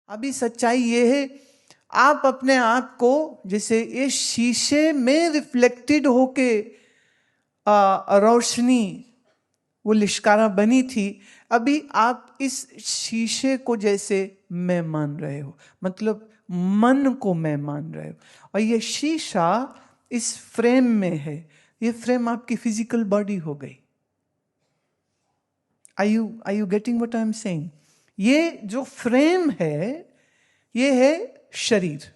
अभी सच्चाई ये है, आप अपने आप को जैसे इस शीशे में रिफ्लेक्टेड होके रोशनी वो लिश्कारा बनी थी, अभी आप इस शीशे को जैसे मैं मान रहे हो, मतलब मन को मैं मान रहे हो। और ये शीशा इस फ्रेम में है, ये फ्रेम आपकी फिजिकल बॉडी हो गई। Are you getting what I am saying? ये जो फ्रेम है ये है शरीर।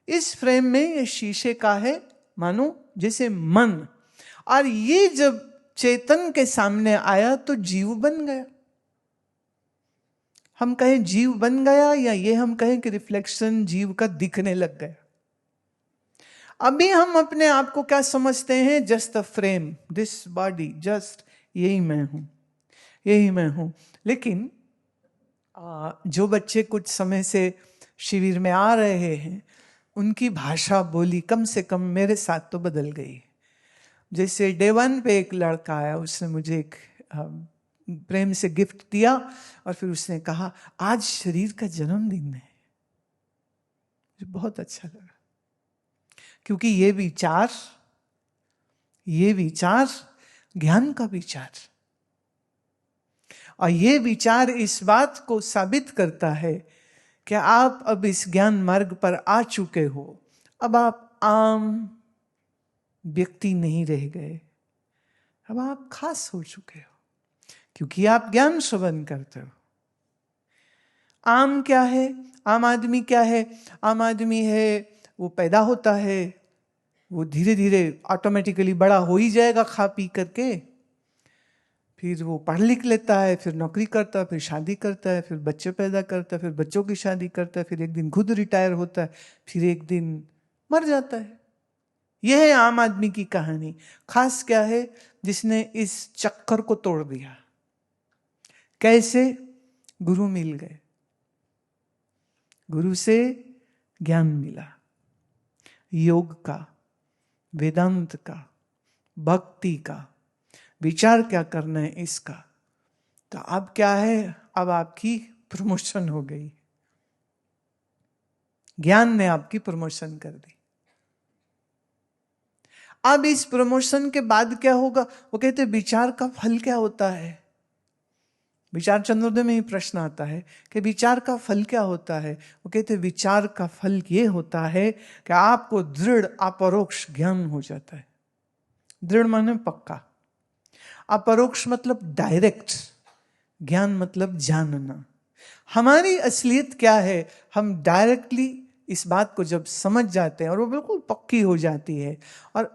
इस फ्रेम में ये शीशे का है मानो जैसे मन, और ये जब चेतन के सामने आया तो जीव बन गया। हम कहें जीव बन गया, या ये हम कहें कि रिफ्लेक्शन जीव का दिखने लग गया। अभी हम अपने आप को क्या समझते हैं? Just a frame, this body, just यही मैं हूं, यही मैं हूं। लेकिन जो बच्चे कुछ समय से शिविर में आ रहे हैं, उनकी भाषा बोली कम से कम मेरे साथ तो बदल गई। जैसे डे 1 पे एक लड़का आया, उसने मुझे एक प्रेम से गिफ्ट दिया और फिर उसने कहा आज शरीर का जन्मदिन है। मुझे बहुत अच्छा लगा, क्योंकि ये विचार ज्ञान का विचार, और ये विचार इस बात को साबित करता है कि आप अब इस ज्ञान मार्ग पर आ चुके हो। अब आप आम व्यक्ति नहीं रह गए, अब आप खास हो चुके हो, क्योंकि आप ज्ञान श्रवण करते हो। आम क्या है? आम आदमी क्या है? आम आदमी है वो पैदा होता है, वो धीरे धीरे ऑटोमेटिकली बड़ा हो ही जाएगा खा पी करके, फिर वो पढ़ लिख लेता है, फिर नौकरी करता है, फिर शादी करता है, फिर बच्चे पैदा करता है, फिर बच्चों की शादी करता है, फिर एक दिन खुद रिटायर होता है, फिर एक दिन मर जाता है। यह है आम आदमी की कहानी। खास क्या है? जिसने इस चक्कर को तोड़ दिया। कैसे? गुरु मिल गए, गुरु से ज्ञान मिला, योग का, वेदांत का, भक्ति का, विचार क्या करना है इसका। तो अब क्या है? अब आपकी प्रमोशन हो गई, ज्ञान ने आपकी प्रमोशन कर दी। अब इस प्रमोशन के बाद क्या होगा? वो कहते विचार का फल क्या होता है? विचार चंद्रोदय में ही प्रश्न आता है कि विचार का फल क्या होता है? वो कहते विचार का फल ये होता है कि आपको दृढ़ अपरोक्ष ज्ञान हो जाता है। दृढ़ माने पक्का, अपरोक्ष मतलब डायरेक्ट, ज्ञान मतलब जानना। हमारी असलियत क्या है? हम डायरेक्टली इस बात को जब समझ जाते हैं और वो बिल्कुल पक्की हो जाती है। और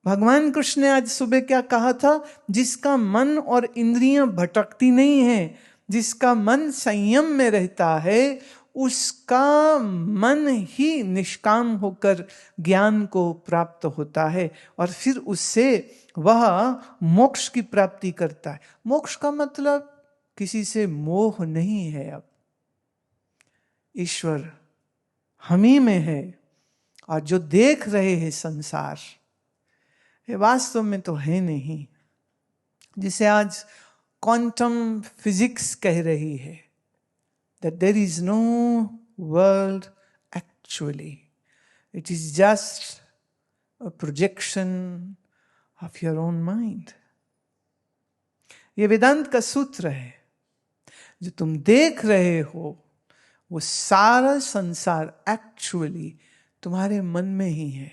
भगवान कृष्ण ने आज सुबह क्या कहा था? जिसका मन और इंद्रियां भटकती नहीं है, जिसका मन संयम में रहता है, उसका मन ही निष्काम होकर ज्ञान को प्राप्त होता है, और फिर उससे वह मोक्ष की प्राप्ति करता है। मोक्ष का मतलब किसी से मोह नहीं है। अब ईश्वर हम ही में है, और जो देख रहे हैं संसार, ये वास्तव में तो है नहीं। जिसे आज क्वांटम फिजिक्स कह रही है, that there is no world actually, it is just a projection of your own mind। ये वेदांत का सूत्र है। जो तुम देख रहे हो वो सारा संसार एक्चुअली तुम्हारे मन में ही है,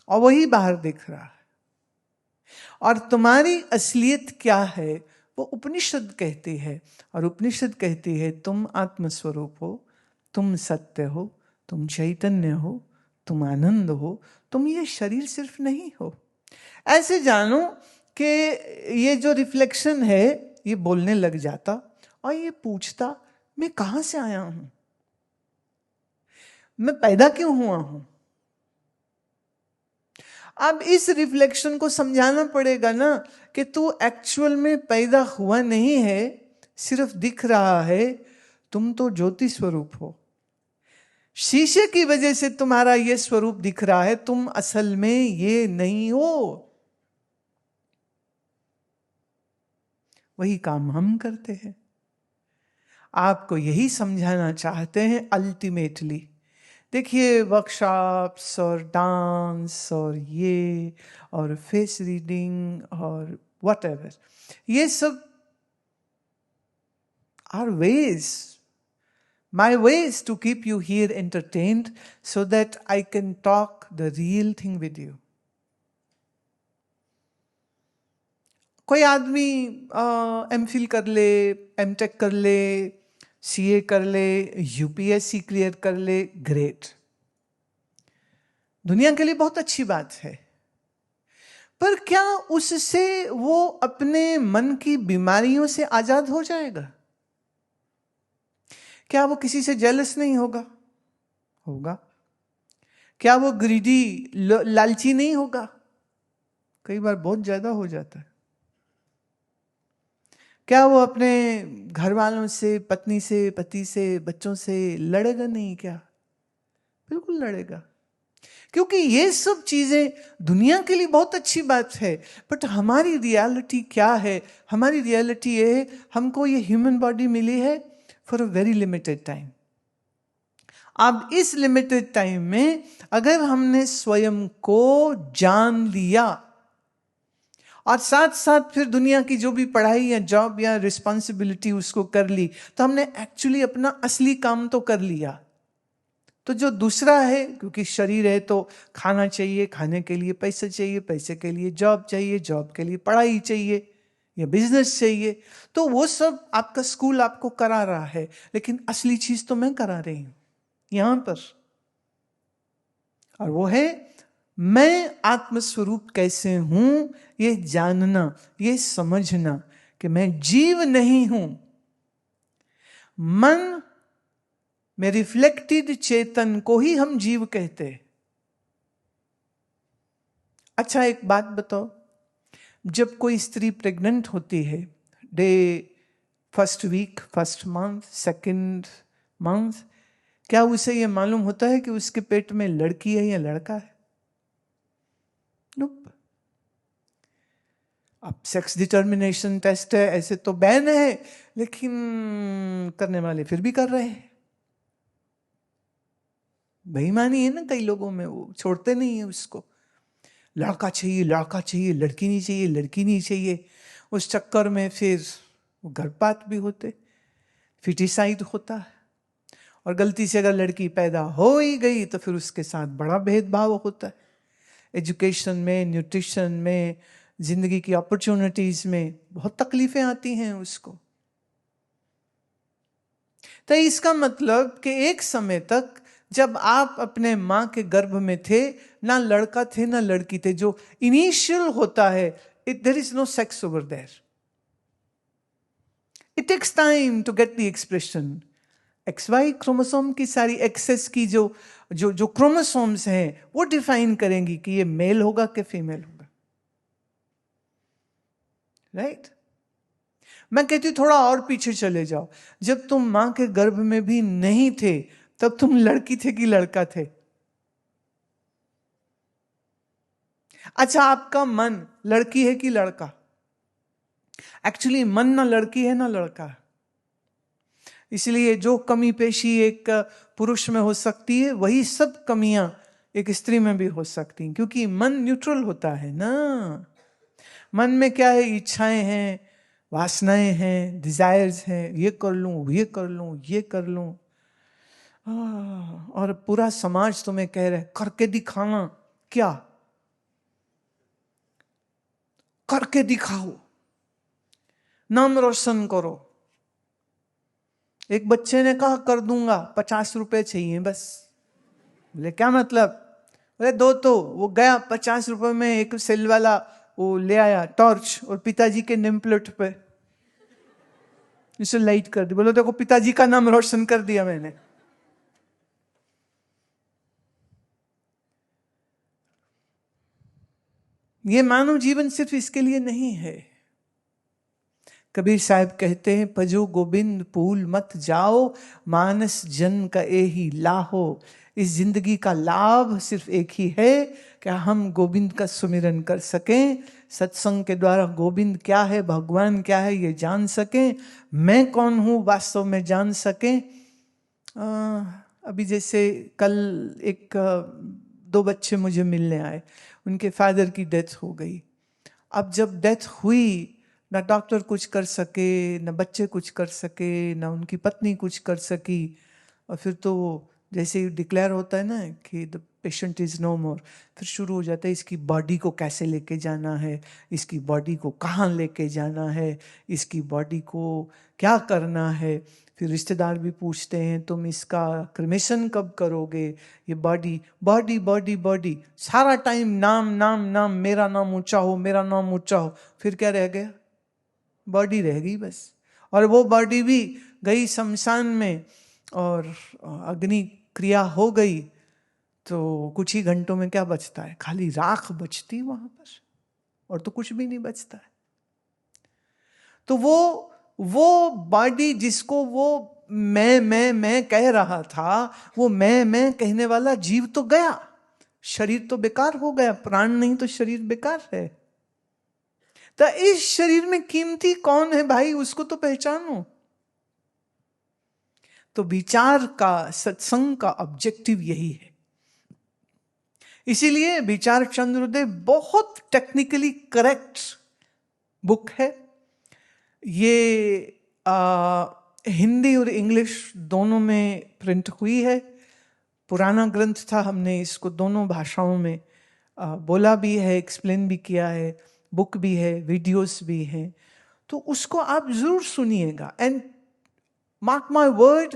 और वही बाहर दिख रहा है। और तुम्हारी असलियत क्या है वो उपनिषद कहती है, और उपनिषद कहती है तुम आत्मस्वरूप हो, तुम सत्य हो, तुम चैतन्य हो, तुम आनंद हो, तुम ये शरीर सिर्फ नहीं हो। ऐसे जानो कि ये जो रिफ्लेक्शन है ये बोलने लग जाता और ये पूछता मैं कहां से आया हूं, मैं पैदा क्यों हुआ हूं। अब इस रिफ्लेक्शन को समझाना पड़ेगा ना कि तू एक्चुअल में पैदा हुआ नहीं है, सिर्फ दिख रहा है। तुम तो ज्योति स्वरूप हो। शीशे की वजह से तुम्हारा ये स्वरूप दिख रहा है, तुम असल में ये नहीं हो। वही काम हम करते हैं। आपको यही समझाना चाहते हैं अल्टीमेटली। देखिए वर्कशॉप्स और डांस और ये और फेस रीडिंग और व्हाटएवर, ये सब are ways, my ways to keep you here entertained so that I can talk the real thing with you. कोई आदमी एमफिल कर ले, एमटेक कर ले, सीए कर ले, यूपीएससी क्लियर कर ले, ग्रेट, दुनिया के लिए बहुत अच्छी बात है। पर क्या उससे वो अपने मन की बीमारियों से आजाद हो जाएगा? क्या वो किसी से जेलस नहीं होगा? होगा। क्या वो ग्रीडी, लालची नहीं होगा? कई बार बहुत ज्यादा हो जाता है। क्या वो अपने घर वालों से, पत्नी से, पति से, बच्चों से लड़ेगा नहीं? क्या बिल्कुल लड़ेगा, क्योंकि ये सब चीजें दुनिया के लिए बहुत अच्छी बात है। बट हमारी रियलिटी क्या है? हमारी रियलिटी ये है, हमको ये ह्यूमन बॉडी मिली है for a very limited time. अब इस लिमिटेड टाइम में अगर हमने स्वयं को जान लिया और साथ साथ फिर दुनिया की जो भी पढ़ाई या जॉब या रिस्पॉन्सिबिलिटी उसको कर ली, तो हमने एक्चुअली अपना असली काम तो कर लिया। तो जो दूसरा है, क्योंकि शरीर है तो खाना चाहिए, खाने के लिए पैसे चाहिए, पैसे के लिए जॉब चाहिए, जॉब के लिए पढ़ाई चाहिए या बिजनेस चाहिए, तो वो सब आपका स्कूल आपको करा रहा है, लेकिन असली चीज तो मैं करा रही हूं यहां पर। और वो है मैं आत्मस्वरूप कैसे हूं, ये जानना, ये समझना कि मैं जीव नहीं हूं। मन में रिफ्लेक्टेड चेतन को ही हम जीव कहते हैं। अच्छा एक बात बताओ, जब कोई स्त्री प्रेग्नेंट होती है, day first week, first month, second month, क्या उसे यह मालूम होता है कि उसके पेट में लड़की है या लड़का है? नोप। अब सेक्स डिटर्मिनेशन टेस्ट है, ऐसे तो बैन है, लेकिन करने वाले फिर भी कर रहे हैं। बेईमानी है ना कई लोगों में, वो छोड़ते नहीं है उसको। लड़का चाहिए, लड़का चाहिए, लड़की नहीं चाहिए, लड़की नहीं चाहिए। उस चक्कर में फिर वो गर्भपात भी होते, फिटिसाइड होता है। और गलती से अगर लड़की पैदा हो ही गई तो फिर उसके साथ बड़ा भेदभाव होता है, एजुकेशन में, न्यूट्रिशन में, जिंदगी की अपॉर्चुनिटीज में बहुत तकलीफें आती हैं उसको। तो इसका मतलब कि एक समय तक जब आप अपने मां के गर्भ में थे, ना लड़का थे ना लड़की थे। जो इनिशियल होता है, there is no sex over there. It takes time to get the expression. XY chromosome की सारी एक्सेस की जो जो जो क्रोमोसोम्स हैं वो डिफाइन करेंगी कि ये मेल होगा कि फीमेल होगा, राइट? मैं कहती हूं थोड़ा और पीछे चले जाओ। जब तुम मां के गर्भ में भी नहीं थे, तब तुम लड़की थे कि लड़का थे? अच्छा आपका मन लड़की है कि लड़का? एक्चुअली मन ना लड़की है ना लड़का। इसलिए जो कमी पेशी एक पुरुष में हो सकती है, वही सब कमियां एक स्त्री में भी हो सकती हैं, क्योंकि मन न्यूट्रल होता है ना। मन में क्या है? इच्छाएं हैं, वासनाएं हैं, डिजायर्स हैं, ये कर लूं, ये कर लूं, ये कर लूं। और पूरा समाज तुम्हें कह रहा है करके दिखाना। क्या करके दिखाओ, नाम रोशन करो। एक बच्चे ने कहा कर दूंगा, 50 रुपए चाहिए बस। बोले क्या मतलब? बोले दो। तो वो गया 50 रुपए में एक सेल वाला वो ले आया टॉर्च, और पिताजी के नेम प्लेट पे इसे लाइट कर दी। बोलो देखो पिताजी का नाम रोशन कर दिया मैंने। ये मानव जीवन सिर्फ इसके लिए नहीं है कबीर साहब कहते हैं, भजो गोविंद भूल मत जाओ, मानस जन का एही लाहो। इस जिंदगी का लाभ सिर्फ एक ही है कि हम गोविंद का सुमिरन कर सकें, सत्संग के द्वारा गोविंद क्या है, भगवान क्या है ये जान सकें, मैं कौन हूँ वास्तव में जान सकें। अभी जैसे कल एक दो बच्चे मुझे मिलने आए, उनके फादर की डेथ हो गई। अब जब डेथ हुई, ना डॉक्टर कुछ कर सके, ना बच्चे कुछ कर सके, ना उनकी पत्नी कुछ कर सकी। और फिर तो जैसे ही डिक्लेयर होता है ना कि द पेशेंट इज़ नो मोर, फिर शुरू हो जाता है इसकी बॉडी को कैसे लेके जाना है, इसकी बॉडी को कहाँ लेके जाना है, इसकी बॉडी को क्या करना है। फिर रिश्तेदार भी पूछते हैं तुम इसका क्रिमेशन कब करोगे, ये बॉडी बॉडी बॉडी बॉडी, सारा टाइम नाम नाम नाम, मेरा नाम ऊंचा हो, मेरा नाम ऊंचा हो। फिर क्या रह गया? बॉडी रह गई बस। और वो बॉडी भी गई शमशान में और अग्नि क्रिया हो गई, तो कुछ ही घंटों में क्या बचता है? खाली राख बचती वहां पर, और तो कुछ भी नहीं बचता है। तो वो बॉडी जिसको वो मैं कह रहा था, वो मैं कहने वाला जीव तो गया, शरीर तो बेकार हो गया, प्राण नहीं तो शरीर बेकार है। तो इस शरीर में कीमती कौन है भाई, उसको तो पहचानो। तो विचार का, सत्संग का ऑब्जेक्टिव यही है। इसीलिए विचार चंद्रोदय बहुत टेक्निकली करेक्ट बुक है। ये हिंदी और इंग्लिश दोनों में प्रिंट हुई है। पुराना ग्रंथ था, हमने इसको दोनों भाषाओं में बोला भी है, एक्सप्लेन भी किया है, बुक भी है, वीडियोस भी हैं। तो उसको आप जरूर सुनिएगा, एंड मार्क माय वर्ड,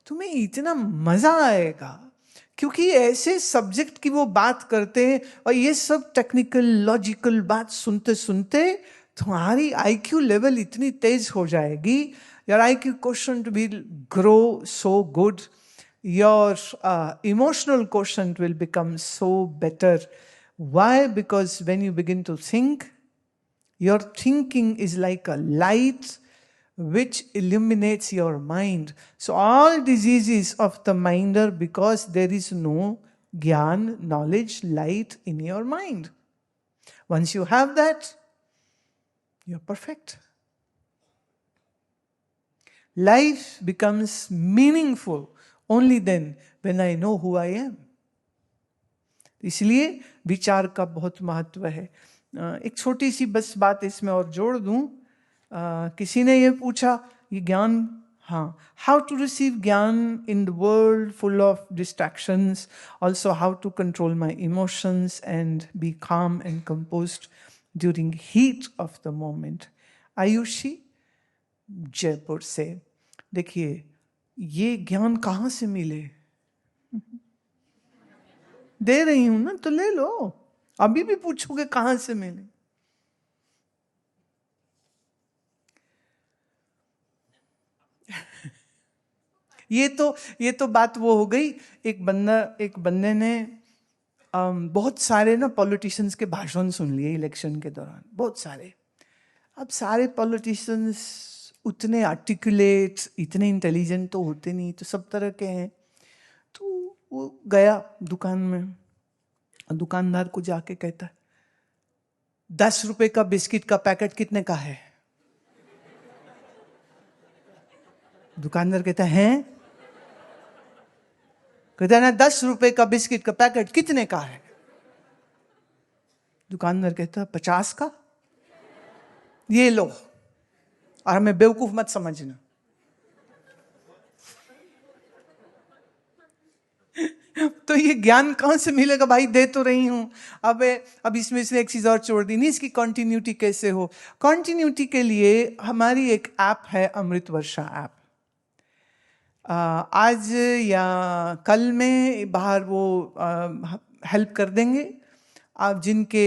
तुम्हें इतना मजा आएगा, क्योंकि ऐसे सब्जेक्ट की वो बात करते हैं। और ये सब टेक्निकल लॉजिकल बात सुनते सुनते तुम्हारी IQ लेवल इतनी तेज हो जाएगी, your IQ quotient will grow so good, your emotional quotient will become so better. Why? Because when you begin to think, your thinking is like a light which illuminates your mind. So all diseases of the mind are because there is no gyan, knowledge, light in your mind. Once you have that, you're perfect. Life becomes meaningful only then when I know who I am. इसलिए विचार का बहुत महत्व है। एक छोटी सी बस बात इसमें और जोड़ दूं। किसी ने ये पूछा, ये ज्ञान, हाँ, how to receive gyan in the world full of distractions, also how to control my emotions and be calm and composed during heat of the moment. Aayushi Jaipur से। देखिए, ये ज्ञान कहाँ से मिले? दे रही हूं ना, तो ले लो। अभी भी पूछोगे कहां से मिले? ये तो बात वो हो गई। एक बंदे ने बहुत सारे ना पॉलिटिशियंस के भाषण सुन लिए इलेक्शन के दौरान, बहुत सारे। अब सारे पॉलिटिशियंस उतने आर्टिकुलेट, इतने इंटेलिजेंट तो होते नहीं, तो सब तरह के हैं। तो वो गया दुकान में, दुकानदार को जाके कहता है, 10 रुपए का बिस्किट का पैकेट कितने का है? दुकानदार कहता है, कहता है ना, 10 रुपए का बिस्किट का पैकेट कितने का है? दुकानदार कहता है, 50 का। ये लो, और हमें बेवकूफ मत समझना। तो ये ज्ञान कहां से मिलेगा भाई? दे तो रही हूं। अब इसमें से एक चीज और छोड़ दी, नहीं, इसकी कंटिन्यूटी कैसे हो? कंटिन्यूटी के लिए हमारी एक ऐप है, अमृत वर्षा ऐप। आज या कल में बाहर वो हेल्प कर देंगे। आप जिनके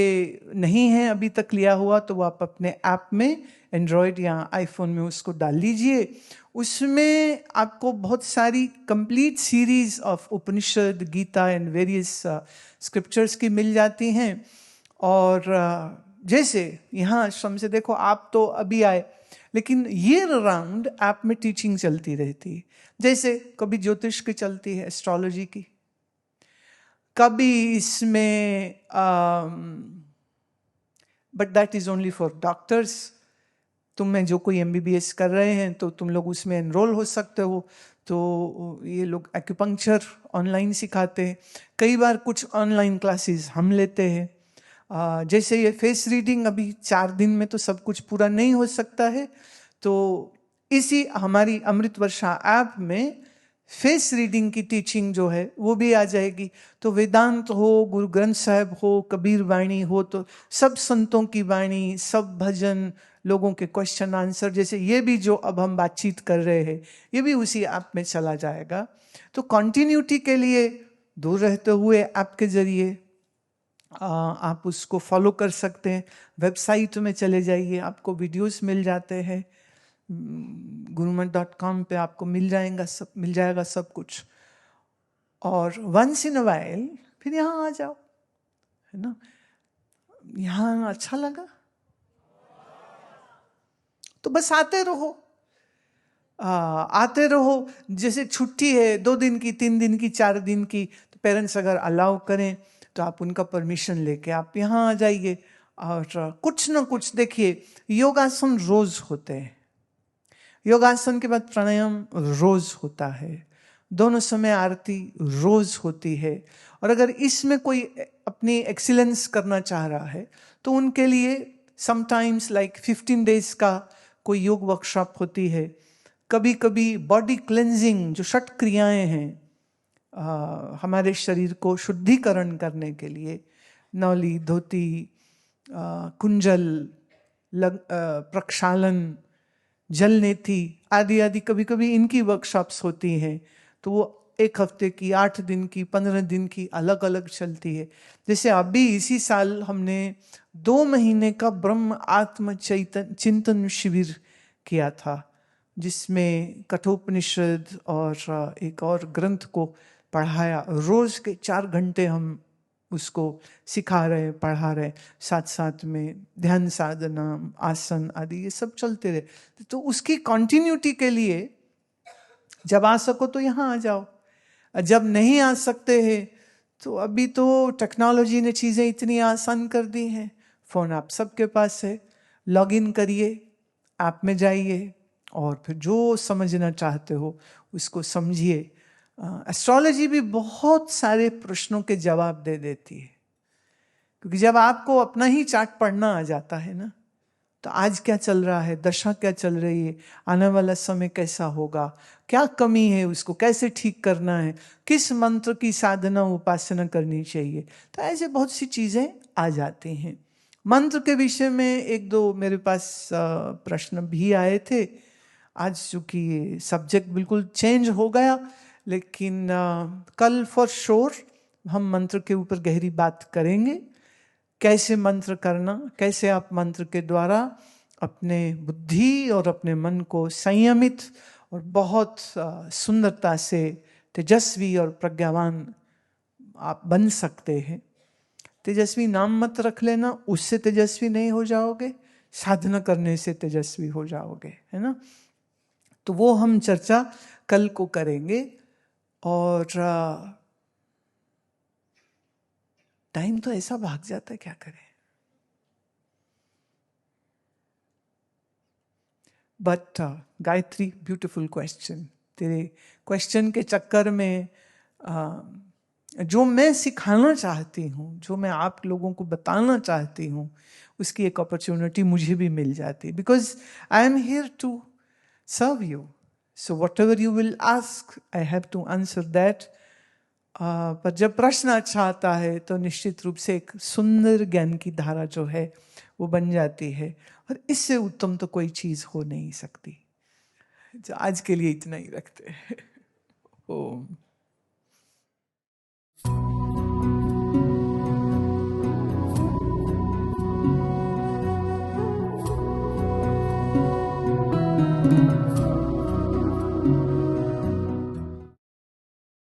नहीं हैं अभी तक लिया हुआ, तो वो आप अपने ऐप में, एंड्रॉयड या आईफोन में उसको डाल लीजिए। उसमें आपको बहुत सारी complete series of Upanishad, Gita and various scriptures की मिल जाती हैं। और जैसे यहाँ आश्रम से देखो, आप तो अभी आए, लेकिन ईयर राउंड ऐप में टीचिंग चलती रहती है। जैसे कभी ज्योतिष की चलती है, एस्ट्रोलॉजी की, कभी इसमें but that is only for doctors. तुम में जो कोई MBBS कर रहे हैं तो तुम लोग उसमें एनरोल हो सकते हो। तो ये लोग एक्यूपंक्चर ऑनलाइन सिखाते हैं। कई बार कुछ ऑनलाइन क्लासेस हम लेते हैं। जैसे ये फेस रीडिंग, अभी 4 दिन में तो सब कुछ पूरा नहीं हो सकता है, तो इसी हमारी अमृत वर्षा ऐप में फेस रीडिंग की टीचिंग जो है वो भी आ जाएगी। तो वेदांत हो, गुरु ग्रंथ साहिब हो, कबीर वाणी हो, तो सब संतों की वाणी, सब भजन, लोगों के क्वेश्चन आंसर, जैसे ये भी जो अब हम बातचीत कर रहे हैं ये भी उसी ऐप में चला जाएगा। तो कॉन्टिन्यूटी के लिए दूर रहते हुए ऐप के जरिए आप उसको फॉलो कर सकते हैं। वेबसाइट में चले जाइए, आपको वीडियोस मिल जाते हैं, gurumat.com पे आपको मिल जाएगा सब कुछ। और वंस इन अ वाइल फिर यहाँ आ जाओ, है ना। यहाँ अच्छा लगा तो बस आते रहो, आते रहो। जैसे छुट्टी है 2 दिन की, 3 दिन की, 4 दिन की, तो पेरेंट्स अगर अलाउ करें तो आप उनका परमिशन लेके आप यहाँ आ जाइए। और कुछ ना कुछ देखिए, योगासन रोज होते हैं, योगासन के बाद प्राणायाम रोज होता है, दोनों समय आरती रोज होती है। और अगर इसमें कोई अपनी एक्सीलेंस करना चाह रहा है तो उनके लिए समटाइम्स लाइक 15 डेज का कोई योग वर्कशॉप होती है। कभी कभी बॉडी क्लेंजिंग, जो षट क्रियाएं हैं हमारे शरीर को शुद्धिकरण करने के लिए, नौली, धोती, कुंजल, प्रक्षालन, जल नेति आदि आदि, कभी कभी इनकी वर्कशॉप्स होती हैं। तो वो 1 हफ्ते की, 8 दिन की, 15 दिन की अलग अलग चलती है। जैसे अभी इसी साल हमने 2 महीने का ब्रह्म आत्म चिंतन शिविर किया था, जिसमें कठोपनिषद और एक और ग्रंथ को पढ़ाया। रोज के 4 घंटे हम उसको सिखा रहे, पढ़ा रहे, साथ साथ में ध्यान साधना, आसन आदि ये सब चलते रहे। तो उसकी कंटिन्यूटी के लिए जब आ सको तो यहाँ आ जाओ, जब नहीं आ सकते हैं तो अभी तो टेक्नोलॉजी ने चीज़ें इतनी आसान कर दी हैं, फ़ोन आप सबके पास है, लॉग इन करिए, ऐप में जाइए और फिर जो समझना चाहते हो उसको समझिए। एस्ट्रोलॉजी भी बहुत सारे प्रश्नों के जवाब दे देती है, क्योंकि जब आपको अपना ही चार्ट पढ़ना आ जाता है ना, तो आज क्या चल रहा है, दशा क्या चल रही है, आने वाला समय कैसा होगा, क्या कमी है, उसको कैसे ठीक करना है, किस मंत्र की साधना उपासना करनी चाहिए, तो ऐसे बहुत सी चीज़ें आ जाती हैं। मंत्र के विषय में 1-2 मेरे पास प्रश्न भी आए थे। आज चूँकि सब्जेक्ट बिल्कुल चेंज हो गया, लेकिन कल फॉर श्योर हम मंत्र के ऊपर गहरी बात करेंगे। कैसे मंत्र करना, कैसे आप मंत्र के द्वारा अपने बुद्धि और अपने मन को संयमित और बहुत सुंदरता से तेजस्वी और प्रज्ञावान आप बन सकते हैं। तेजस्वी नाम मत रख लेना, उससे तेजस्वी नहीं हो जाओगे, साधना करने से तेजस्वी हो जाओगे, है ना। तो वो हम चर्चा कल को करेंगे। और टाइम तो ऐसा भाग जाता है, क्या करें। But Gayatri, beautiful question. तेरे क्वेश्चन के चक्कर में जो मैं सिखाना चाहती हूँ, जो मैं आप लोगों को बताना चाहती हूँ, उसकी एक अपॉर्चुनिटी मुझे भी मिल जाती, because I am here to serve you. So whatever you will ask, I have to answer that. पर जब प्रश्न अच्छा आता है तो निश्चित रूप से एक सुंदर ज्ञान की धारा जो है वो बन जाती है, और इससे उत्तम तो कोई चीज़ हो नहीं सकती। जो आज के लिए इतना ही रखते हैं। ओम।